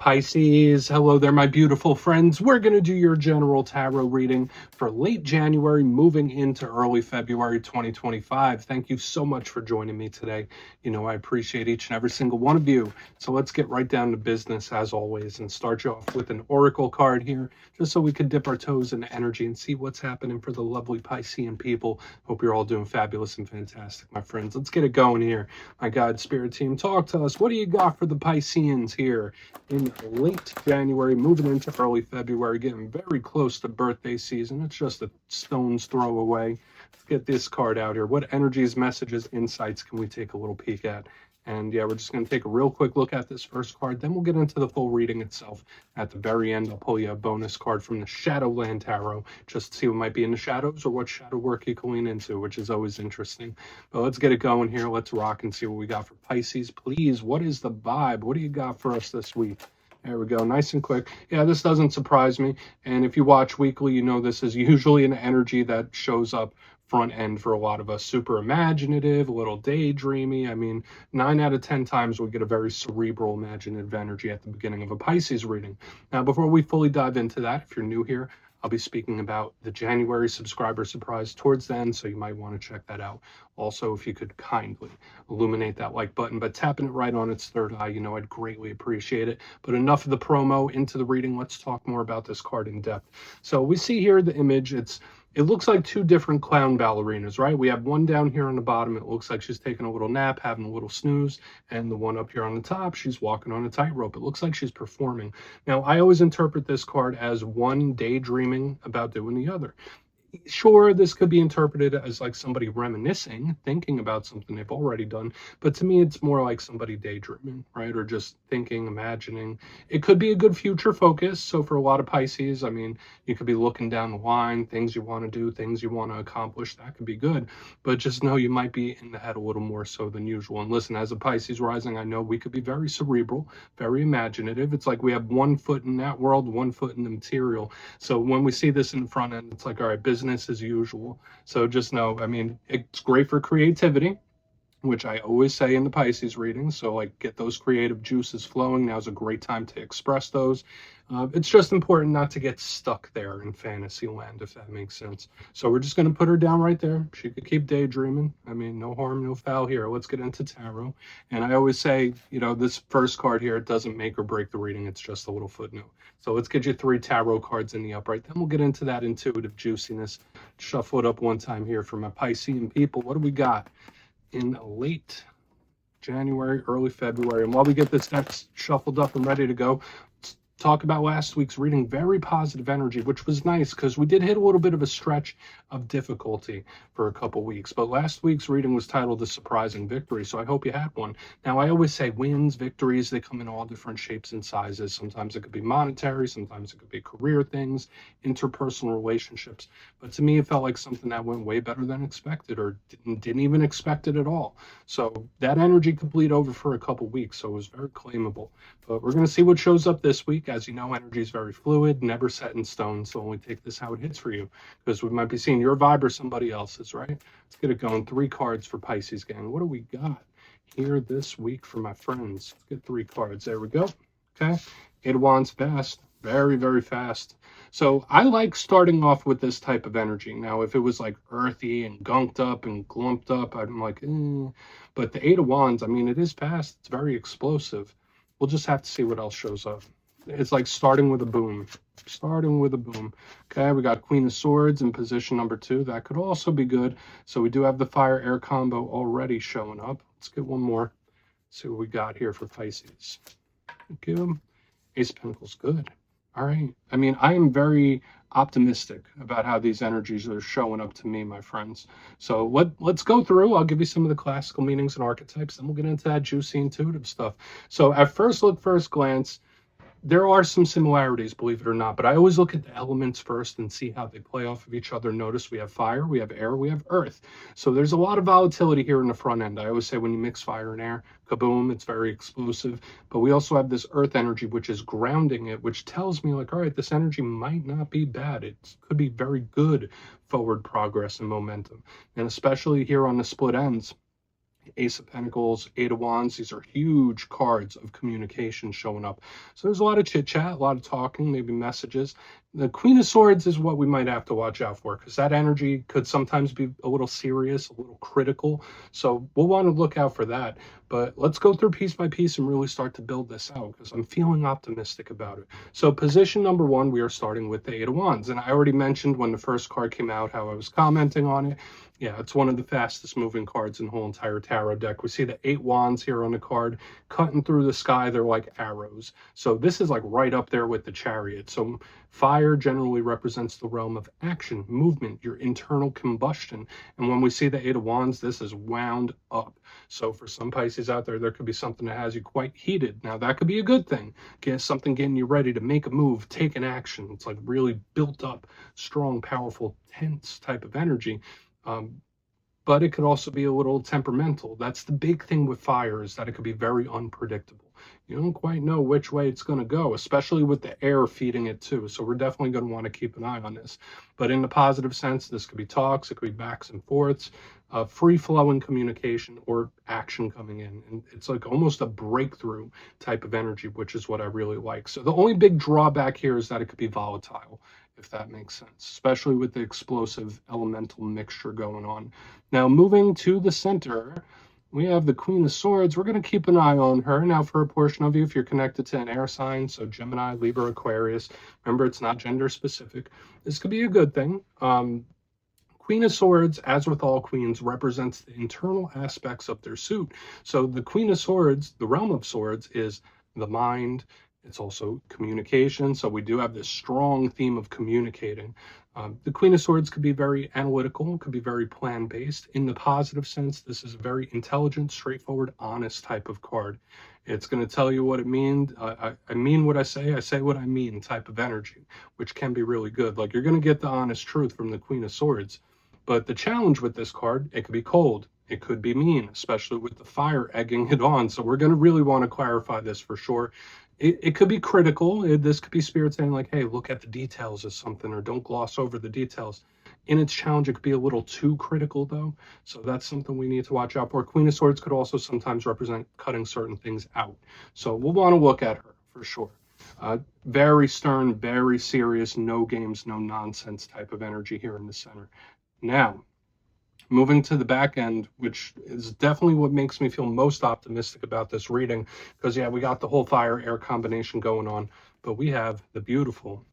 Pisces, hello there, my beautiful friends. We're going to do your general tarot reading for late January, moving into early February 2025. Thank you so much for joining me today. You know, I appreciate each and every single one of you. So let's get right down to business as always and start you off with an oracle card here, just so we can dip our toes into energy and see what's happening for the lovely Piscean people. Hope you're all doing fabulous and fantastic, my friends. Let's get it going here. My God, Spirit team, talk to us. What do you got for the Pisceans here in late January, moving into early February, getting very close to birthday season? It's just a stone's throw away. Let's get this card out here. What energies, messages, insights can we take a little peek at? And yeah, we're just going to take a real quick look at this first card. Then we'll get into the full reading itself. At the very end, I'll pull you a bonus card from the Shadowland Tarot, just to see what might be in the shadows or what shadow work you can lean into, which is always interesting. But let's get it going here. Let's rock and see what we got for Pisces. Please, what is the vibe? What do you got for us this week? There we go, nice and quick. Yeah, this doesn't surprise me. And if you watch weekly, you know this is usually an energy that shows up front end for a lot of us. Super imaginative, a little daydreamy. I mean, 9 out of 10 times we get a very cerebral, imaginative energy at the beginning of a Pisces reading. Now, before we fully dive into that, if you're new here, I'll be speaking about the January subscriber surprise towards the end, so you might want to check that out. Also, if you could kindly illuminate that like button, but tapping it right on its third eye, you know, I'd greatly appreciate it. But enough of the promo, into the reading. Let's talk more about this card in depth. So we see here the image. It looks like two different clown ballerinas, right? We have one down here on the bottom. It looks like she's taking a little nap, having a little snooze. And the one up here on the top, she's walking on a tightrope. It looks like she's performing. Now, I always interpret this card as one daydreaming about doing the other. Sure, this could be interpreted as like somebody reminiscing, thinking about something they've already done, but to me it's more like somebody daydreaming, right? Or just thinking, imagining. It could be a good future focus. So for a lot of Pisces, I mean, you could be looking down the line, things you want to do, things you want to accomplish. That could be good, but just know you might be in the head a little more so than usual. And listen, as a Pisces rising, I know we could be very cerebral, very imaginative. It's like we have one foot in that world, one foot in the material. So when we see this in the front end, it's like, all right, business as usual. So just know, I mean, it's great for creativity, which I always say in the Pisces readings. So like, get those creative juices flowing. Now's a great time to express those. It's just important not to get stuck there in fantasy land, if that makes sense. So we're just going to put her down right there. She could keep daydreaming. I mean, no harm, no foul here. Let's get into tarot. And I always say, you know, this first card here, it doesn't make or break the reading. It's just a little footnote. So let's get you 3 tarot cards in the upright. Then we'll get into that intuitive juiciness. Shuffle it up one time here for my Piscean people. What do we got in late January, early February? And while we get this deck shuffled up and ready to go, let's talk about last week's reading. Very positive energy, which was nice because we did hit a little bit of a stretch of difficulty for a couple weeks. But last week's reading was titled The Surprising Victory, so I hope you had one. Now, I always say wins, victories, they come in all different shapes and sizes. Sometimes it could be monetary, sometimes it could be career things, interpersonal relationships. But to me, it felt like something that went way better than expected, or didn't even expect it at all. So that energy could bleed over for a couple weeks, so it was very claimable. But we're going to see what shows up this week. As you know, energy is very fluid, never set in stone, so only take this how it hits for you, because we might be seeing your vibe or somebody else's, right? Let's get it going. 3 cards for Pisces, gang. What do we got here this week for my friends? Let's get 3 cards. There we go. Okay. 8 of Wands, fast. Very, very fast. So I like starting off with this type of energy. Now, if it was like earthy and gunked up and glumped up, I'm like, eh. But the 8 of Wands, I mean, it is fast. It's very explosive. We'll just have to see what else shows up. It's like starting with a boom. Starting with a boom. Okay, we got Queen of Swords in position number 2. That could also be good. So we do have the fire-air combo already showing up. Let's get one more. See what we got here for Pisces. Thank you. Ace of Pentacles, good. All right. I mean, I am very optimistic about how these energies are showing up to me, my friends. So let's go through. I'll give you some of the classical meanings and archetypes, then we'll get into that juicy intuitive stuff. So at first glance, there are some similarities, believe it or not, but I always look at the elements first and see how they play off of each other. Notice we have fire, we have air, we have earth. So there's a lot of volatility here in the front end. I always say when you mix fire and air, kaboom, it's very explosive. But we also have this earth energy, which is grounding it, which tells me like, all right, this energy might not be bad. It could be very good forward progress and momentum. And especially here on the split ends, Ace of Pentacles, Eight of Wands. These are huge cards of communication showing up. So there's a lot of chit chat, a lot of talking, maybe messages. The Queen of Swords is what we might have to watch out for, because that energy could sometimes be a little serious, a little critical. So we'll want to look out for that. But let's go through piece by piece and really start to build this out, because I'm feeling optimistic about it. So position number one, we are starting with the Eight of Wands. And I already mentioned when the first card came out how I was commenting on it. Yeah, it's one of the fastest moving cards in the whole entire tarot deck. We see the 8 wands here on the card cutting through the sky. They're like arrows. So this is like right up there with the Chariot. So fire generally represents the realm of action, movement, your internal combustion. And when we see the 8 of wands, this is wound up. So for some Pisces out there, there could be something that has you quite heated. Now that could be a good thing. Get something getting you ready to make a move, take an action. It's like really built up, strong, powerful, tense type of energy. But it could also be a little temperamental. That's the big thing with fire, is that it could be very unpredictable. You don't quite know which way it's going to go, especially with the air feeding it too. So we're definitely going to want to keep an eye on this. But in the positive sense, this could be talks, it could be backs and forths, free-flowing communication or action coming in. And it's like almost a breakthrough type of energy, which is what I really like. So the only big drawback here is that it could be volatile, if that makes sense, especially with the explosive elemental mixture going on. Now, moving to the center, we have the Queen of Swords. We're going to keep an eye on her. Now, for a portion of you, if you're connected to an air sign, so Gemini, Libra, Aquarius, remember, it's not gender specific. This could be a good thing. Queen of Swords, as with all queens, represents the internal aspects of their suit. So the Queen of Swords, the realm of swords, is the mind. It's also communication. So we do have this strong theme of communicating. The Queen of Swords could be very analytical, could be very plan-based. In the positive sense, this is a very intelligent, straightforward, honest type of card. It's going to tell you what it means. I mean what I say what I mean type of energy, which can be really good. Like, you're going to get the honest truth from the Queen of Swords. But the challenge with this card, it could be cold. It could be mean, especially with the fire egging it on. So we're going to really want to clarify this for sure. It could be critical. This could be spirit saying like, hey, look at the details of something, or don't gloss over the details. In its challenge, it could be a little too critical though. So that's something we need to watch out for. Queen of Swords could also sometimes represent cutting certain things out. So we'll want to look at her for sure. Very stern, very serious, no games, no nonsense type of energy here in the center. Now, moving to the back end, which is definitely what makes me feel most optimistic about this reading, because yeah, we got the whole fire-air combination going on, but we have the beautiful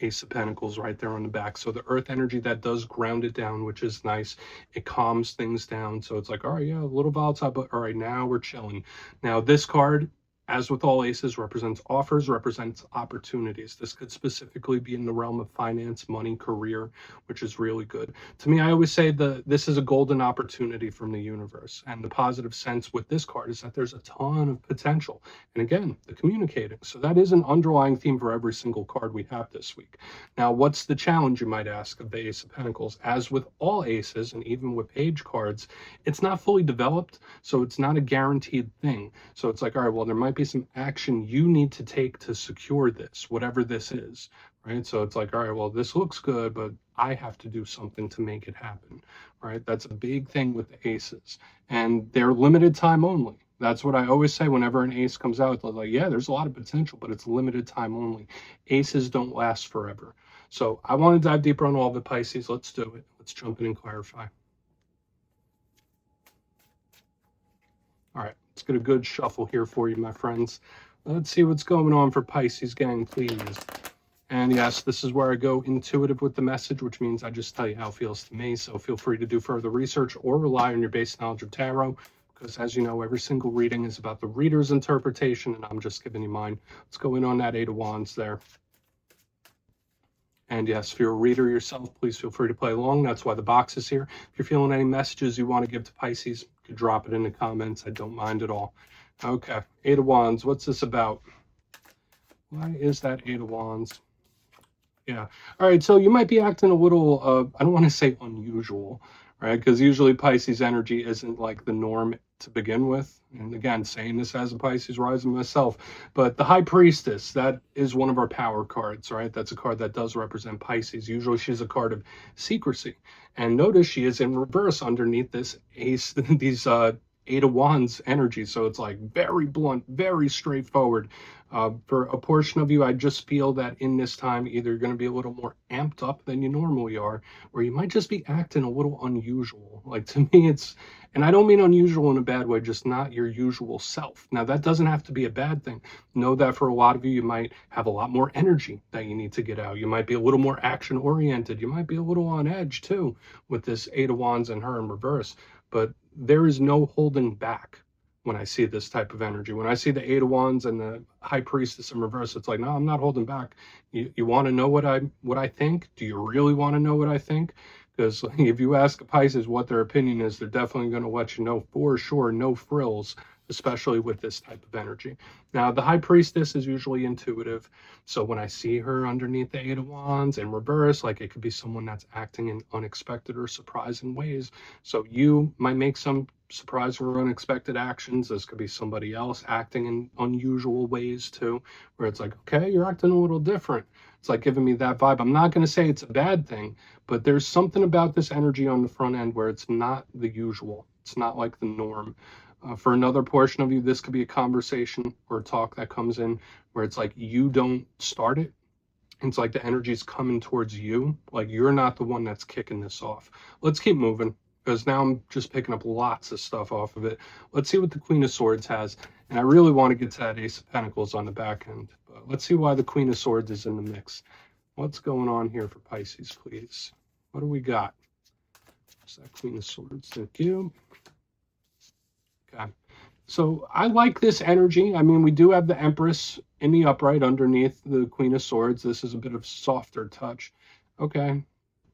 Ace of Pentacles right there on the back. So the earth energy that does ground it down, which is nice. It calms things down. So it's like, all right, yeah, a little volatile, but all right, now we're chilling. Now this card, as with all aces, represents offers, represents opportunities. This could specifically be in the realm of finance, money, career, which is really good. To me, I always say this is a golden opportunity from the universe. And the positive sense with this card is that there's a ton of potential. And again, the communicating. So that is an underlying theme for every single card we have this week. Now, what's the challenge, you might ask, of the Ace of Pentacles? As with all aces, and even with page cards, it's not fully developed, so it's not a guaranteed thing. So it's like, all right, well, there might be some action you need to take to secure this, whatever this is, right? So it's like, all right, well, this looks good, but I have to do something to make it happen, right? That's a big thing with the aces, and they're limited time only. That's what I always say whenever an ace comes out. It's like, yeah, there's a lot of potential, but it's limited time only. Aces don't last forever. So I want to dive deeper on all the Pisces. Let's do it. Let's jump in and clarify. All right, let's get a good shuffle here for you, my friends. Let's see what's going on for Pisces, gang, please. And yes, this is where I go intuitive with the message, which means I just tell you how it feels to me. So feel free to do further research or rely on your base knowledge of tarot, because as you know, every single reading is about the reader's interpretation, and I'm just giving you mine. Let's go in on that Eight of Wands there. And yes, if you're a reader yourself, please feel free to play along. That's why the box is here. If you're feeling any messages you want to give to Pisces, you can drop it in the comments. I don't mind at all. Okay, Eight of Wands. What's this about? Why is that Eight of Wands? Yeah. All right, so you might be acting a little, I don't want to say unusual, right? Because usually Pisces energy isn't like the norm to begin with. And again, saying this as a Pisces rising myself, but the High Priestess, that is one of our power cards, right? That's a card that does represent Pisces. Usually she's a card of secrecy. And notice she is in reverse underneath this ace, these Eight of Wands energy. So it's like very blunt, very straightforward. For a portion of you, I just feel that in this time, either you're going to be a little more amped up than you normally are, or you might just be acting a little unusual. Like to me, and I don't mean unusual in a bad way, just not your usual self. Now, that doesn't have to be a bad thing. Know that for a lot of you, you might have a lot more energy that you need to get out. You might be a little more action oriented. You might be a little on edge too with this Eight of Wands and her in reverse. But there is no holding back when I see this type of energy. When I see the Eight of Wands and the High Priestess in reverse, it's like, no, I'm not holding back. You want to know what I think? Do you really want to know what I think? Because if you ask a Pisces what their opinion is, they're definitely going to let you know for sure, no frills, especially with this type of energy. Now, the High Priestess is usually intuitive. So when I see her underneath the Eight of Wands in reverse, like it could be someone that's acting in unexpected or surprising ways. So you might make some surprising or unexpected actions. This could be somebody else acting in unusual ways too, where it's like, okay, you're acting a little different. It's like giving me that vibe. I'm not going to say it's a bad thing, but there's something about this energy on the front end where it's not the usual. It's not like the norm. For another portion of you, this could be a conversation or a talk that comes in where it's like you don't start it. It's like the energy is coming towards you. Like you're not the one that's kicking this off. Let's keep moving, because now I'm just picking up lots of stuff off of it. Let's see what the Queen of Swords has. And I really want to get to that Ace of Pentacles on the back end. But let's see why the Queen of Swords is in the mix. What's going on here for Pisces, please? What do we got? Is that Queen of Swords? Thank you. Okay. So I like this energy. I mean, we do have the Empress in the upright underneath the Queen of Swords. This is a bit of softer touch. Okay.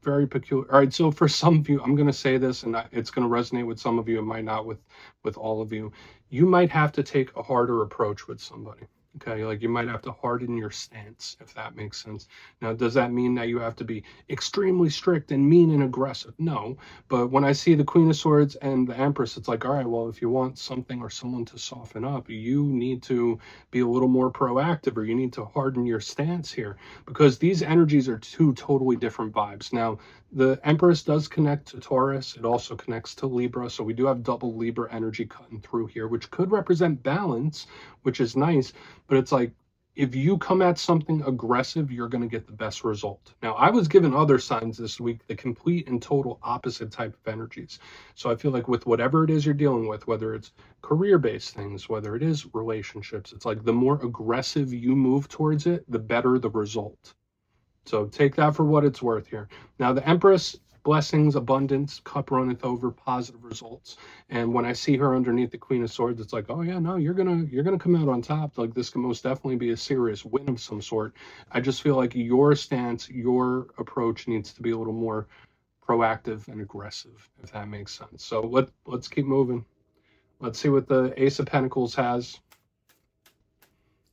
Very peculiar. All right. So for some of you, I'm going to say this, and it's going to resonate with some of you. It might not with all of you. You might have to take a harder approach with somebody. Okay, like you might have to harden your stance, if that makes sense. Now, does that mean that you have to be extremely strict and mean and aggressive? No, but when I see the Queen of Swords and the Empress, it's like, all right, well, if you want something or someone to soften up, you need to be a little more proactive, or you need to harden your stance here, because these energies are two totally different vibes. Now, the Empress does connect to Taurus. It also connects to Libra. So we do have double Libra energy cutting through here, which could represent balance, which is nice. But it's like, if you come at something aggressive, you're going to get the best result. Now, I was given other signs this week, the complete and total opposite type of energies. So I feel like with whatever it is you're dealing with, whether it's career-based things, whether it is relationships, it's like the more aggressive you move towards it, the better the result. So take that for what it's worth here. Now, the Empress, blessings, abundance, cup runneth over, positive results. And when I see her underneath the Queen of Swords, it's like, oh yeah, no, you're gonna come out on top. Like this can most definitely be a serious win of some sort. I just feel like your stance, your approach needs to be a little more proactive and aggressive, if that makes sense. So let's keep moving. Let's see what the Ace of Pentacles has.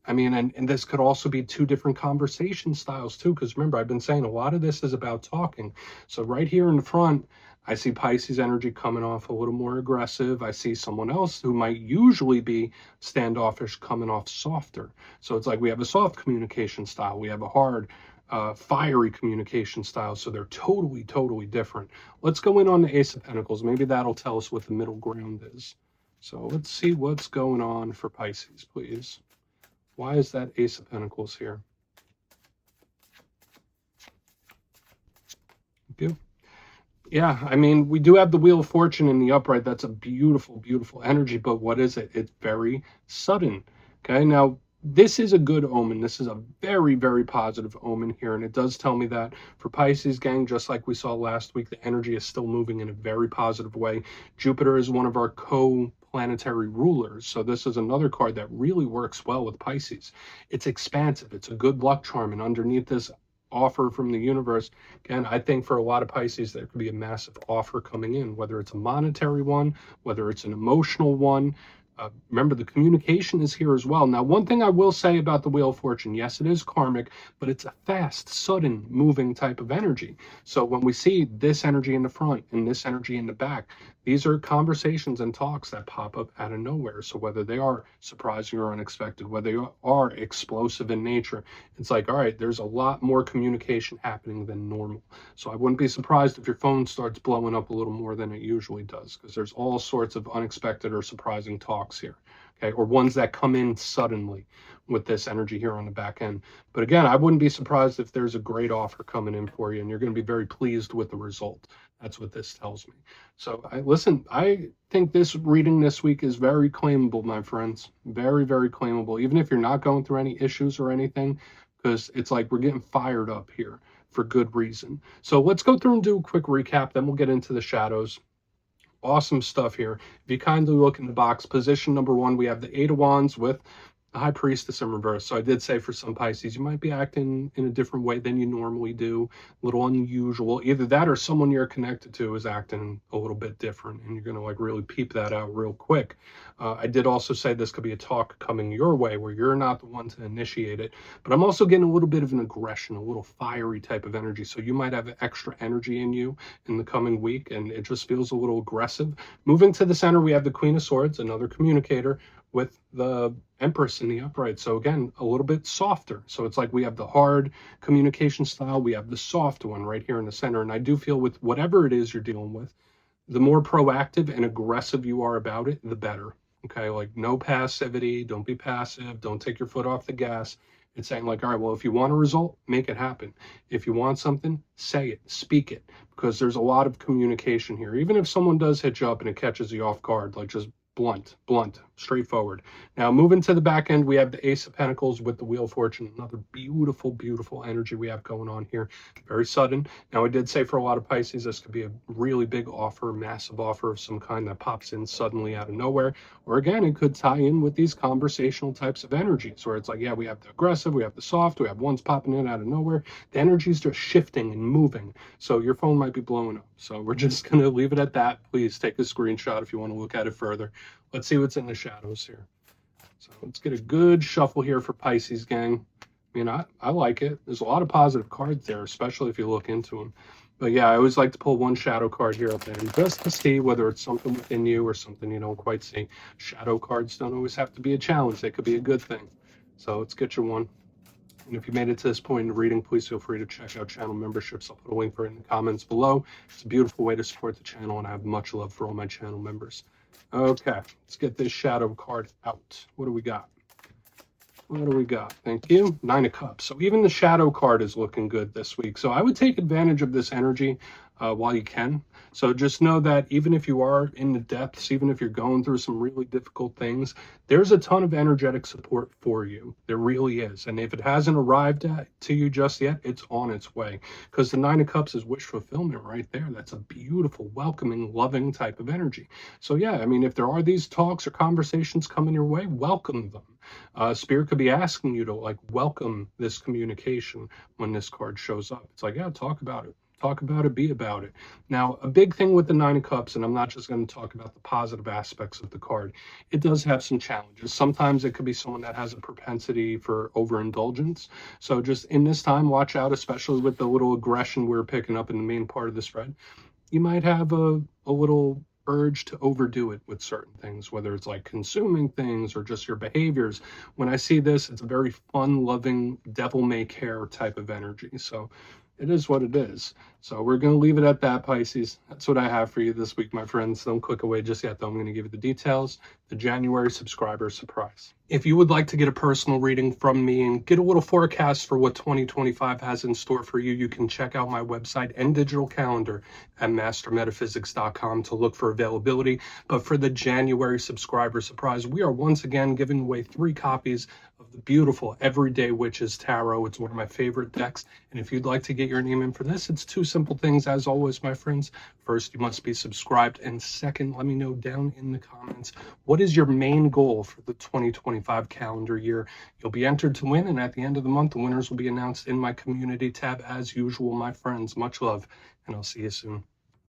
I mean, and this could also be two different conversation styles too, because remember, I've been saying a lot of this is about talking. So right here in the front, I see Pisces energy coming off a little more aggressive. I see someone else who might usually be standoffish coming off softer. So it's like we have a soft communication style. We have a hard, fiery communication style. So they're totally, totally different. Let's go in on the Ace of Pentacles. Maybe that'll tell us what the middle ground is. So let's see what's going on for Pisces, please. Why is that Ace of Pentacles here? Thank you. Yeah, I mean, we do have the Wheel of Fortune in the upright. That's a beautiful, beautiful energy. But what is it? It's very sudden. Okay, now this is a good omen. This is a very, very positive omen here. And it does tell me that for Pisces, gang, just like we saw last week, the energy is still moving in a very positive way. Jupiter is one of our co-planetary rulers. So this is another card that really works well with Pisces. It's expansive. It's a good luck charm. And underneath this offer from the universe, again, I think for a lot of Pisces, there could be a massive offer coming in, whether it's a monetary one, whether it's an emotional one. Remember, the communication is here as well. Now, one thing I will say about the Wheel of Fortune, yes, it is karmic, but it's a fast, sudden, moving type of energy. So when we see this energy in the front and this energy in the back, these are conversations and talks that pop up out of nowhere. So whether they are surprising or unexpected, whether they are explosive in nature, it's like, all right, there's a lot more communication happening than normal. So I wouldn't be surprised if your phone starts blowing up a little more than it usually does, because there's all sorts of unexpected or surprising talks here. Okay, or ones that come in suddenly with this energy here on the back end. But again, I wouldn't be surprised if there's a great offer coming in for you and you're going to be very pleased with the result. That's what this tells me. So I think this reading this week is very claimable, my friends. Very, very claimable, even if you're not going through any issues or anything, because it's like we're getting fired up here for good reason. So let's go through and do a quick recap, then we'll get into the shadows. Awesome stuff here. If you kindly look in the box, position number 1, we have the Eight of Wands with the High Priestess in reverse. So I did say for some Pisces, you might be acting in a different way than you normally do, a little unusual. Either that or someone you're connected to is acting a little bit different, and you're going to like really peep that out real quick. I did also say this could be a talk coming your way where you're not the one to initiate it, but I'm also getting a little bit of an aggression, a little fiery type of energy. So you might have extra energy in you in the coming week, and it just feels a little aggressive. Moving to the center, we have the Queen of Swords, another communicator, with the Empress in the upright. So again, a little bit softer. So it's like we have the hard communication style, we have the soft one right here in the center. And I do feel with whatever it is you're dealing with, the more proactive and aggressive you are about it, the better. Okay, like no passivity, don't be passive, don't take your foot off the gas. It's saying like, all right, well, if you want a result, make it happen. If you want something, say it, speak it, because there's a lot of communication here. Even if someone does hit you up and it catches you off guard, like just blunt, straightforward. Now, moving to the back end, we have the Ace of Pentacles with the Wheel of Fortune. Another beautiful, beautiful energy we have going on here. Very sudden. Now, I did say for a lot of Pisces, this could be a really big offer, massive offer of some kind that pops in suddenly out of nowhere. Or again, it could tie in with these conversational types of energies where it's like, yeah, we have the aggressive, we have the soft, we have ones popping in out of nowhere. The energy's just shifting and moving. So your phone might be blowing up. So we're just going to leave it at that. Please take a screenshot if you want to look at it further. Let's see what's in the shadows here. So let's get a good shuffle here for Pisces, gang. I mean, I like it. There's a lot of positive cards there, especially if you look into them. But yeah, I always like to pull one shadow card here at the end just to see whether it's something within you or something you don't quite see. Shadow cards don't always have to be a challenge. They could be a good thing. So let's get you one. And if you made it to this point in the reading, please feel free to check out channel memberships. I'll put a link for it in the comments below. It's a beautiful way to support the channel, and I have much love for all my channel members. Okay, let's get this shadow card out. What do we got? What do we got? Thank you. 9 of Cups. So even the shadow card is looking good this week. So I would take advantage of this energy while you can. So just know that even if you are in the depths, even if you're going through some really difficult things, there's a ton of energetic support for you. There really is. And if it hasn't arrived to you just yet, it's on its way. Because the 9 of Cups is wish fulfillment right there. That's a beautiful, welcoming, loving type of energy. So yeah, I mean, if there are these talks or conversations coming your way, welcome them. Spirit could be asking you to like welcome this communication when this card shows up. It's like, yeah, talk about it. Talk about it, be about it. Now, a big thing with the 9 of Cups, and I'm not just going to talk about the positive aspects of the card, it does have some challenges. Sometimes it could be someone that has a propensity for overindulgence. So just in this time, watch out, especially with the little aggression we're picking up in the main part of the spread. You might have a little urge to overdo it with certain things, whether it's like consuming things or just your behaviors. When I see this, it's a very fun, loving, devil may care type of energy. So it is what it is. So we're going to leave it at that, Pisces. That's what I have for you this week, my friends. Don't click away just yet, though. I'm going to give you the details. The January subscriber surprise. If you would like to get a personal reading from me and get a little forecast for what 2025 has in store for you, you can check out my website and digital calendar at mastermetaphysics.com to look for availability. But for the January subscriber surprise, we are once again giving away 3 copies of the beautiful Everyday Witches Tarot. It's one of my favorite decks. And if you'd like to get your name in for this, it's 2 simple things, as always, my friends. First, you must be subscribed. And second, let me know down in the comments, what is your main goal for the 2025 calendar year? You'll be entered to win. And at the end of the month, the winners will be announced in my community tab as usual, my friends. Much love, and I'll see you soon.